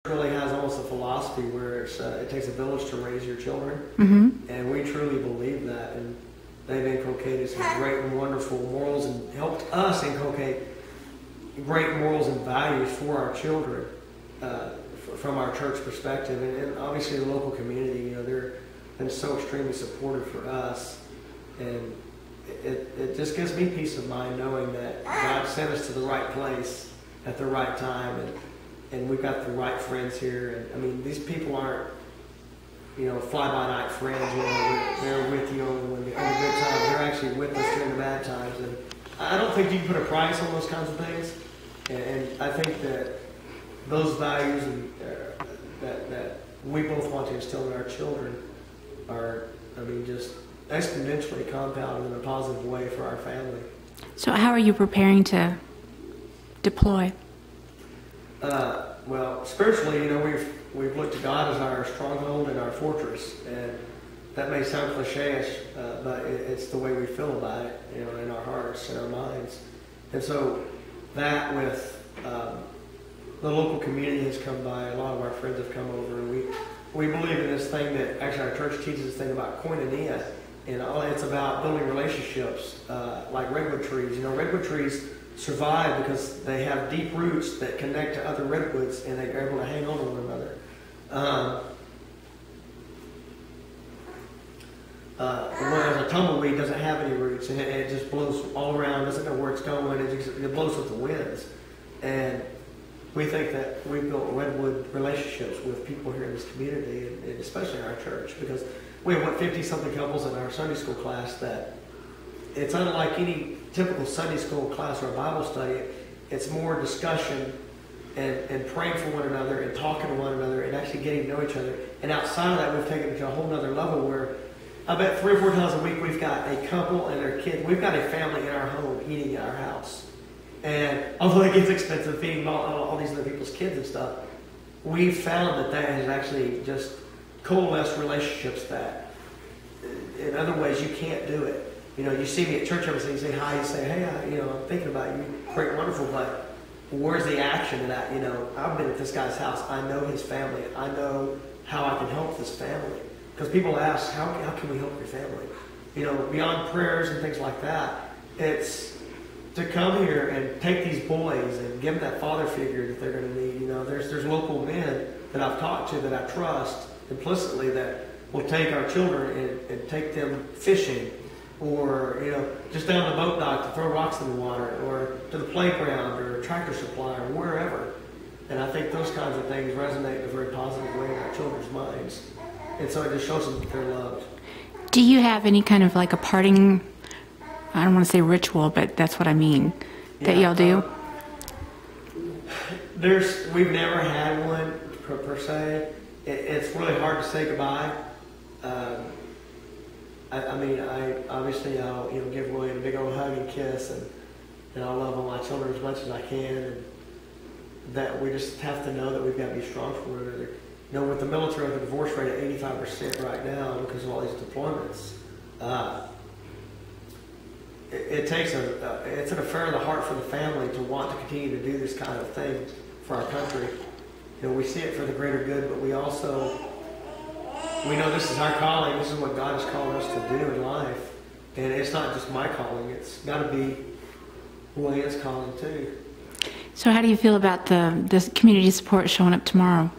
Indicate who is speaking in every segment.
Speaker 1: Really has almost a philosophy where it takes a village to raise your children, and we truly believe that. And they've inculcated some great and wonderful morals and helped us inculcate great morals and values for our children from our church perspective. And obviously the local community, you know, they're been so extremely supportive for us, and it just gives me peace of mind knowing that God sent us to the right place at the right time, and we've got the right friends here. And I mean, these people aren't, you know, fly-by-night friends. You know, they're with you on the good times. They're actually with us during the bad times. And I don't think you can put a price on those kinds of things. And I think that those values and, that we both want to instill in our children are, I mean, just exponentially compounded in a positive way for our family.
Speaker 2: So how are you preparing to deploy?
Speaker 1: Well, spiritually, you know, we've looked to God as our stronghold and our fortress, and that may sound cliche-ish, but it's the way we feel about it, you know, in our hearts and our minds. And so that with the local community has come by, a lot of our friends have come over, and we believe in this thing that actually our church teaches this thing about koinonia, and it's about building relationships like redwood trees. You know, redwood trees survive because they have deep roots that connect to other redwoods, and they're able to hang on to one another. Whereas a tumbleweed doesn't have any roots, and it just blows all around, doesn't know where it's going, it blows with the winds. And we think that we've built redwood relationships with people here in this community, and especially in our church, because we have, 50-something couples in our Sunday school class that it's unlike any typical Sunday school class or a Bible study. It's more discussion and praying for one another and talking to one another and actually getting to know each other. And outside of that, we've taken it to a whole other level where I bet 3 or 4 times a week we've got a couple and their kids. We've got a family in our home eating at our house. And although it gets expensive feeding all these other people's kids and stuff, we've found that has actually just coalesced relationships that in other ways you can't do it. You know, you see me at church every day, you say hi, you say, hey, I'm thinking about you, great, wonderful, but where's the action of that? You know, I've been at this guy's house. I know his family. I know how I can help this family. Because people ask, how can we help your family? You know, beyond prayers and things like that, it's to come here and take these boys and give them that father figure that they're going to need. You know, there's local men that I've talked to that I trust implicitly that will take our children and take them fishing, or, you know, just down the boat dock to throw rocks in the water, or to the playground or a tractor supply or wherever. And I think those kinds of things resonate in a very positive way in our children's minds. And so it just shows them that they're loved.
Speaker 2: Do you have any kind of like a parting, I don't want to say ritual, but that's what I mean, that y'all do?
Speaker 1: We've never had one per se. It's really hard to say goodbye. I'll give William a big old hug and kiss, and I'll love all my children as much as I can, and that we just have to know that we've got to be strong for one another. You know, with the military, the divorce rate at 85% right now because of all these deployments, it takes it's an affair of the heart for the family to want to continue to do this kind of thing for our country. You know, we see it for the greater good, but we know this is our calling. This is what God has called us to do in life. And it's not just my calling. It's got to be William's calling too.
Speaker 2: So how do you feel about the community support showing up tomorrow?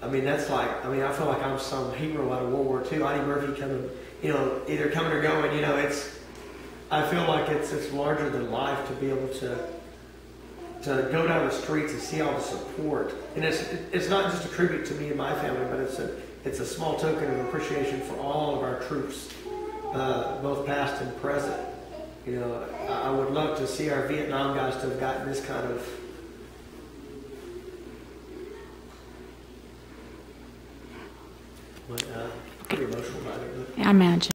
Speaker 1: I mean, I feel like I'm some hero out of World War II. Audie Murphy coming, you know, either coming or going. You know, I feel like it's larger than life to be able to go down the streets and see all the support. And it's not just a tribute to me and my family, but it's a small token of appreciation for all of our troops, both past and present. You know, I would love to see our Vietnam guys to have gotten this kind of pretty emotional about it.
Speaker 2: I imagine.